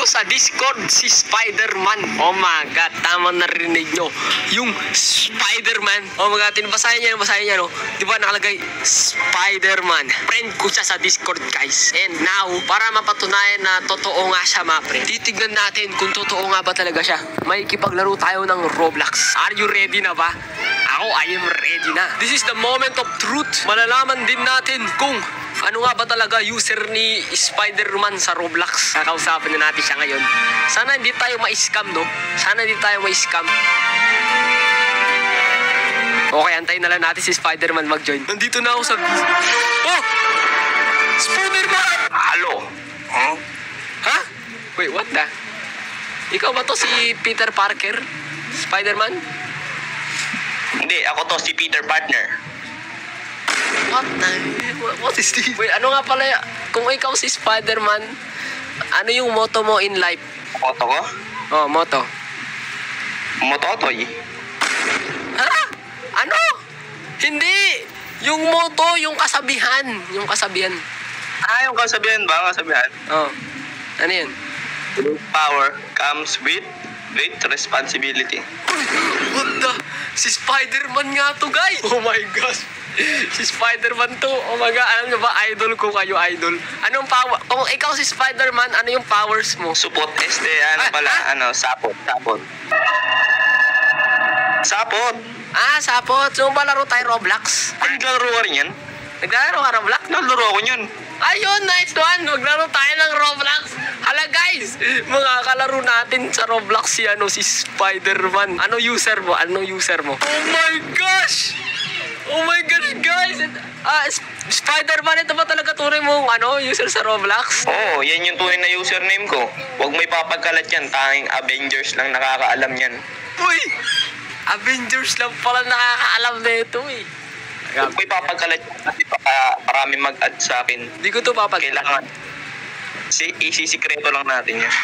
sa Discord si Spider-Man. Oh my God, tama narinig nyo. Yung Spider-Man. Oh my God, basahin niya, no? Di ba nakalagay Spider-Man? Friend ko siya sa Discord, guys. And now, para mapatunayan na totoo nga siya, mga friend, titignan natin kung totoo nga ba talaga siya. May kipaglaro tayo ng Roblox. Are you ready na ba? Ako, I am ready na. This is the moment of truth. Malalaman din natin kung ano nga ba talaga user ni Spider-Man sa Roblox. Kakausapin na natin siya ngayon. Sana hindi tayo ma-scam, no? Sana hindi tayo ma-scam. Okay, antayin na lang natin si Spider-Man mag-join. Nandito na ako sa... Oh! Spider-Man! Halo? Huh? Ha? Wait, what the? Ikaw ba to si Peter Parker? Spider-Man? Hindi, ako to si Peter Partner. What is this? Wait, ano nga pala, kung ikaw si Spider-Man, ano yung motto mo in life? Moto ko? Oh, motto. Mototoy. Ha? Ano? Hindi! Yung motto, yung kasabihan. Yung kasabihan. Yung kasabihan ba? Kasabihan? Oh. Ano yun? Power comes with great responsibility. What the? Si Spider-Man nga to, guys! Oh my gosh! Si Spider-Man to. Oh my God, alam nyo ba, idol ko kayo, idol. Anong power? Kung ikaw si Spider-Man, ano yung powers mo? Support sapot. Sapot! Sapot. So, ba laro tayo Roblox? Ay, naglaro ka rin yan? Naglalaro ka Roblox? Naglaro ako yun. Ayun, nice one. Maglaro tayo ng Roblox. Hala guys, mga kalaro natin sa Roblox si Spider-Man. Ano user mo? Oh my gosh! Oh my gosh, guys! Spider-Man, ito ba talaga tunay mong user sa Roblox? Oo, yan yung tunay na username ko. Huwag mo ipapagkalat yan. Tanging Avengers lang nakakaalam yan. Uy! Avengers lang pala nakakaalam na ito eh. Huwag mo ipapagkalat yan kasi baka marami mag-add sa akin. Di ko to papagkalat. Kailangan. Isisikreto lang natin yan.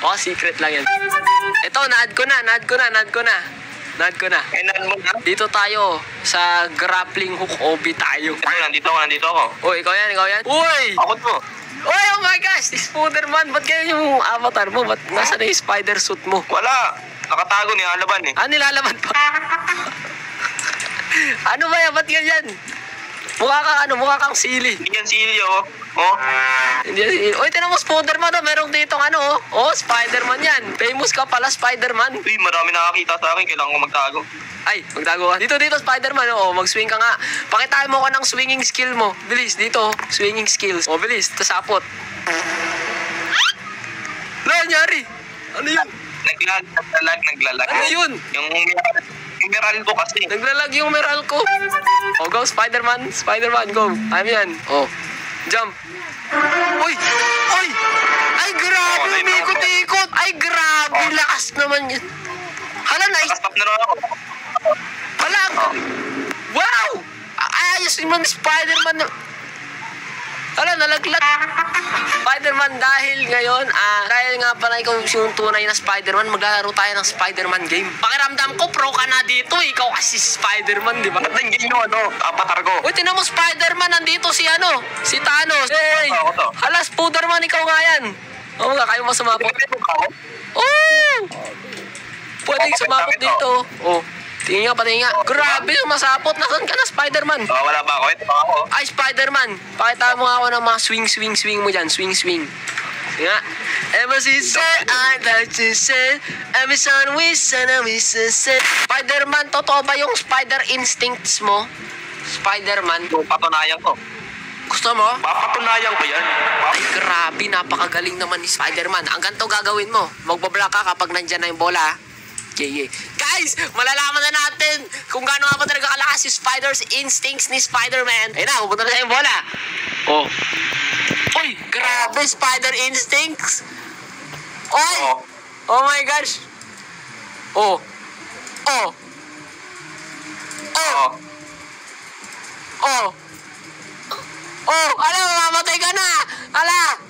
Oh, secret lang yan. Ito, na-add ko na. Kailan mo na? Dito tayo sa grappling hook OB tayo. Nandito ako. Uy, ikaw yan. Uy! Ako to. Uy, oh my gosh! Spider-Man, ba't ganyan yung avatar mo? Ba't nasa na yung spider suit mo? Wala. Nakatago nilalaban eh. Nilalaban pa? Ano ba yan? Ba't ganyan? Mukha kang sili. Hindi yan sili oh. Oh. Hindi yan sili. Uy, tinan mo Spider-Man merong ditong Spider-Man yan. Famous ka pala, Spider-Man. Uy, marami nakakita sa akin. Kailangan ko magtago. Ay, magtago ka. Dito, Spider-Man. Mag-swing ka nga. Pakitaan mo ka ng swinging skill mo. Bilis, dito. Swinging skills. Bilis. Tasapot. Nangyari. Ano yun? Naglalag. Ano yun? Yung meral ko kasi. Naglalag yung meral ko. Go, Spider-Man, go. Time yan. Jump. Uy! Ay, grabe. Umikot-ikot. Ay, grabe. Lakas naman yun. Hala, Stop na rin ako. Hala. Wow! Ayos naman Spider-Man. Hala, nalaglag. Spider-Man, dahil ngayon, dahil nga pala ikaw yung tunay na Spider-Man, maglalaro tayo ng Spider-Man game. Pakiramdam ko, pro ka na dito. Ikaw kasi Spider-Man, di ba? Ba't ang game yung avatar ko? Uy, tinan mo Spider-Man, nandito si Thanos. Hey! Ako to. Hala, Spider-Man, ikaw nga yan. Kayo mo sumapot. Pwedeng sumapot dito. Tingin nga. Grabe, masapot. Nasaan ka na, Spider-Man? Wala ba ako? Ito ako. Ay, Spider-Man. Pakita mo nga ako ng mga swing mo dyan. Swing. Nga. Ever since I like to say, every son we send, Spider-Man, totoo ba yung spider instincts mo? Spider-Man? Patunayan ko. Gusto mo? Papatunayan ko yan. Ay, grabe. Napakagaling naman ni Spider-Man. Ang ganito gagawin mo. Magbablock ka kapag nandyan na yung bola. Yeah. Guys, malalaman na natin kung gaano nga ba talaga kalakas yung spider's instincts ni Spider-Man. Ayun na, pupunta na siya yung bola. Uy, grabe, spider instincts. Oy! Oh my gosh. Ala, mamamatay ka na. Ala.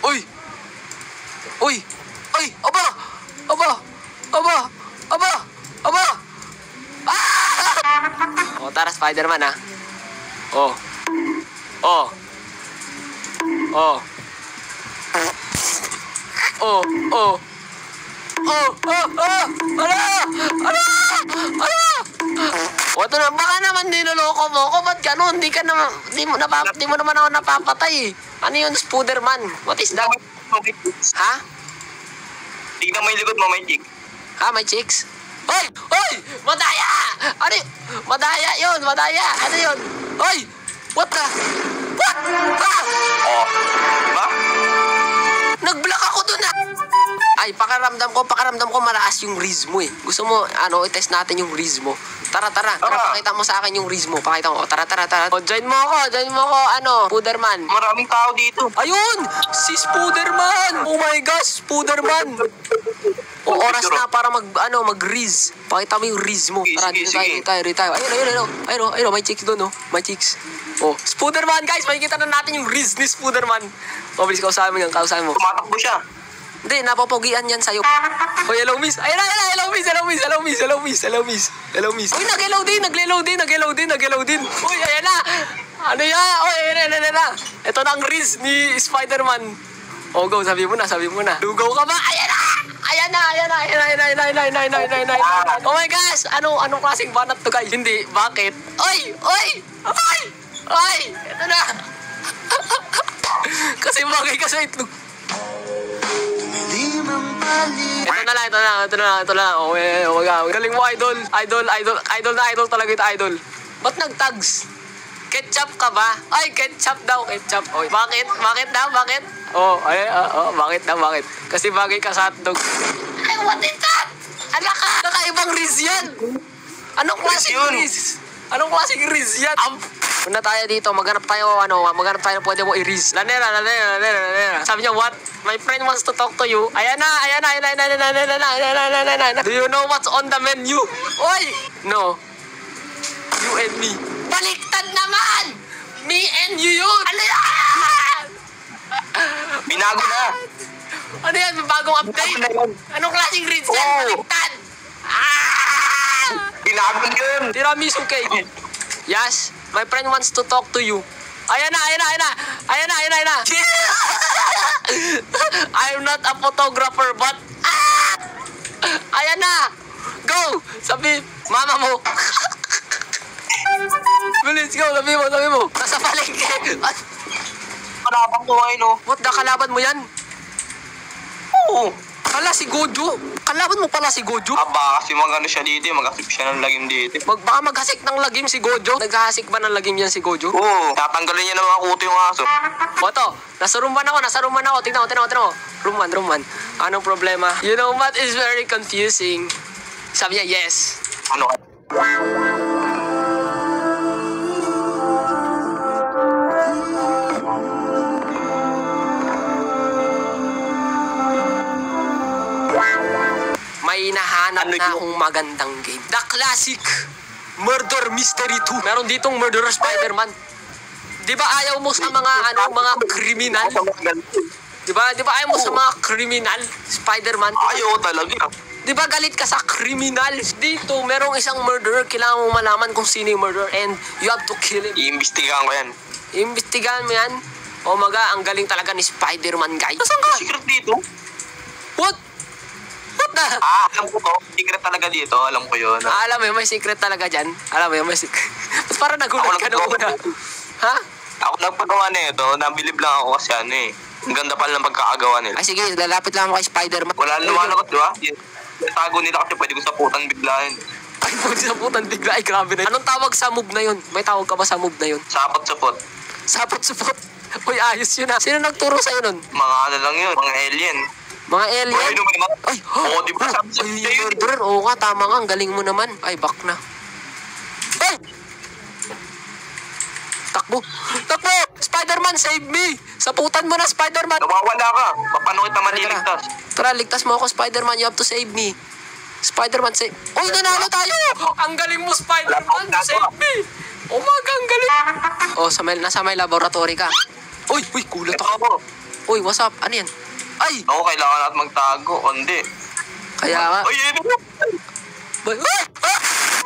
Uy. Aba. Tara, Spider-Man, ha? Oh, oh. Oh, oh, oh! Ano? Ano? Ano? O, ito na, baka naman niloloko mo ko. Ba't gano'n? Di mo naman ako napapatay. Ano yun, Spooderman? What is that? Ha? Tignan mo yung likod mo, may chick. Ha, may chicks? Hoy! Hoy! Madaya! Ano yun? Madaya yun, madaya. Ano yun? Hoy! What the? What? Ah! Oh. Diba? Nag-block ako dun ah! Ay, pakaramdam ko malakas yung Riz mo eh. Gusto mo, i-test natin yung Riz mo. Tara, pakita mo sa akin yung Riz mo. Pakita mo, tara. O, join mo ako, Spooderman. Maraming tao dito. Ayun! Si Spooderman! Oh my gosh, Spooderman! O, oras na para mag-Riz. Pakita mo yung Riz mo. Tara, dito tayo. Ayun, may chicks doon, oh. May chicks. Oh, Spooderman, guys, makikita na natin yung Riz ni Spooderman. O, bilis kausapin mo. Tumatakbo siya. Hindi, napapogian yan sa'yo. Oh, hello, miss. Ayun na, hello, miss. Uy, nag-hello din. Uy, ayan na. Ano yan? Uy, ayan na. Ito na ang Riz ni Spider-Man. Oh, go, sabi mo na. Lugaw ka ba? Ayan na. Oh my gosh, anong klaseng banat to, guys? Hindi, bakit? Oy! Ito na. Kasi bagay ka sa itlog. Ito na. Oh my God. Galing mo, idol. Idol talaga ito, idol. Ba't nag-tags? Ketchup ka ba? Ay, ketchup daw. Oy, bakit? Bakit? Bakit? Kasi bagay ka sa hotdog. Ay, what is that? Ano ka? Kakaibang Riz yan. Anong klaseng Riz yan? Punta tayo dito, maghanap tayo na pwede mo i-Riz. Lanera. Sabi niya, what? My friend wants to talk to you. Ayan na. Do you know what's on the menu? Oy! No. You and me. Baliktad naman! Me and you yun! Ano yan? Binago na. Ano yan? Bagong update? Anong klaseng Riz yan? Oh. Baliktad! Binago yun. Tiramisu cake. Yes, my friend wants to talk to you. Ayan na. I'm not a photographer, but... Ayan na! Go! Sabi, mama mo. Bilis, go, sabi mo. Nasa palengke. Kalaban ko ay no. What, kalaban mo yan? Oo. Kala si Gojo? Kalaban mo pala si Gojo? Aba, kasi siya dito. Mag-asip siya ng lagim dito. Baka maghasik ng lagim si Gojo? Naghahasik ba ng lagim yan si Gojo? Oo. Tatanggalin niya ng mga kuto yung aso. Oto, nasa room 1 ako. Tingnan mo. Room 1. Anong problema? You know what is very confusing? Sabi niya, yes. Ano? May nahanap na akong magandang game. The Classic Murder Mystery 2. Meron ditong Murderer Spider-Man. Di ba ayaw mo sa mga kriminal? Di ba ayaw mo sa mga kriminal Spider-Man? Ayaw talaga. Di ba galit ka sa kriminal? Dito, merong isang murderer. Kailangan mo malaman kung sino yung murderer and you have to kill him. Iimbestigahan ko yan. Iimbestigahan mo yan? Oh my God, ang galing talaga ni Spider-Man, guys. Nasaan ka? Secret dito? What the? Alam ko to. Secret talaga dito. Alam ko yun. Alam mo, may secret talaga dyan. May secret. Ba't parang nagulat ka na una? Ha? Ako nagpagawa na ito. Nabilib lang ako kasi ang ganda pala ng pagkakagawa nila. Ay sige, lalapit lang ako kay Spider-Man. Wala lumalakot, di ba? Yung tago nila kasi pwede ko saputan biglahin. Ay, pwede saputan bigla. Ay, grabe na yun. Anong tawag sa move na yun? May tawag ka ba sa move na yun? Sapot-sapot. Sapot-sapot? Uy, ayos yun ah. Sino nagturo sa'yo nun? Mga lang yun. Mga alien. Mga alien? Ay, oo, di ba sabi ay, yung murderer. Oo nga, tama nga. Ang galing mo naman. Ay, back na. Ay! Takbo! Spider-Man, save me! Saputan mo na, Spider-Man! Nawawala ka. Paano kita maniligtas? Tara, ligtas mo ako, Spider-Man. You have to save me. Spider-Man, save... Uy, nanalo tayo! Ang galing mo, Spider-Man! Save me! Oh my God, ang galing! Oh, nasa may laboratory ka. Uy, kulat ako. Uy, what's up? Ano yan? Ay! Oo, kailangan natin magtago. Hindi. Kaya nga. Ay,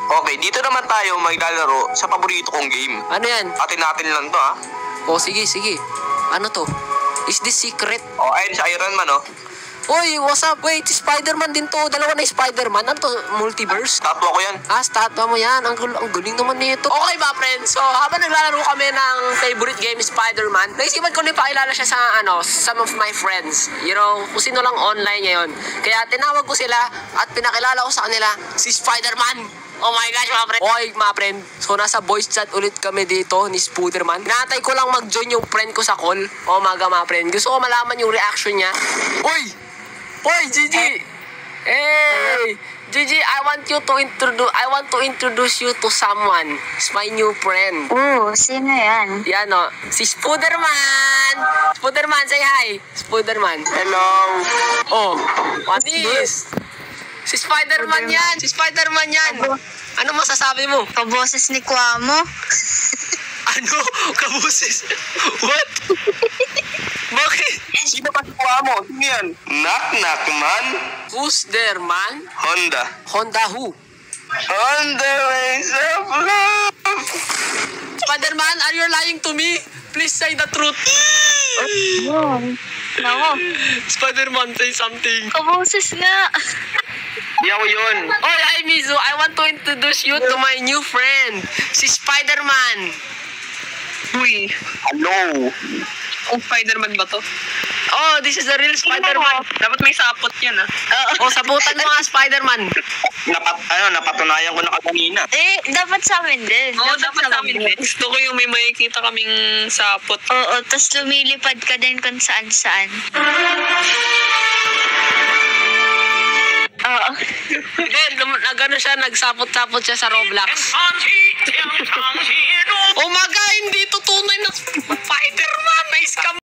okay, dito naman tayo maglalaro sa paborito kong game. Ano yan? Atin lang to, ha? Oh, sige. Ano to? Is this secret? Oh, ayun si Iron Man, oh. Uy, what's up? Wait, Spider-Man din to. Dalawa na Spider-Man. Ano to? Multiverse? Statwa ko yan. Statwa mo yan. Ang galing naman nito. Okay ba, friends? So, habang naglalaro kami ng favorite game, Spider-Man, naisipan ko na ipakilala siya sa, some of my friends. You know, kung sino lang online ngayon. Kaya tinawag ko sila at pinakilala ko sa kanila si Spider-Man. Oh my gosh, mga friend. Okay, mga friend. So, nasa voice chat ulit kami dito ni Spider-Man. Hinatay ko lang mag-join yung friend ko sa call. Oh my God, mga friend. Gusto ko malaman yung reaction niya. Uy! Uy, Gigi! Hey! Gigi, I want to introduce you to someone. It's my new friend. Sino yan? Yan o, si Spider-Man! Spider-Man, say hi! Spider-Man. Hello. Oh, what is? Si Spider-Man yan! Si Spider-Man yan! Ano masasabi mo? Kaboses ni Kwamo. Ano? Kabusis? What? Bakit? Sino pa si mo? Sino yan? Knock man. Who's there, man? Honda. Honda who? Honda ways of love. Spider-Man, are you lying to me? Please say the truth. Nako. Spider-Man, say something. Kaboses nga. Di ako yun. Oh, hi Mizu. I want to introduce you to my new friend. Si Spider-Man. Uy, Hello. Spider-Man ba to? Oh, this is the real Spider-Man. Dapat may sapot yan ah. Oh, sabutan mo nga Spider-Man. Napatunayan ko na kanina. Dapat sa amin din. Oo, dapat sa amin din. Gusto ko yung may makikita kaming sapot. Oo, tas lumilipad ka din kung saan-saan. Oo. Then, nagano siya, nagsapot-sapot siya sa Roblox. Oh my God, hindi to tunay na Spider-Man. Na-scam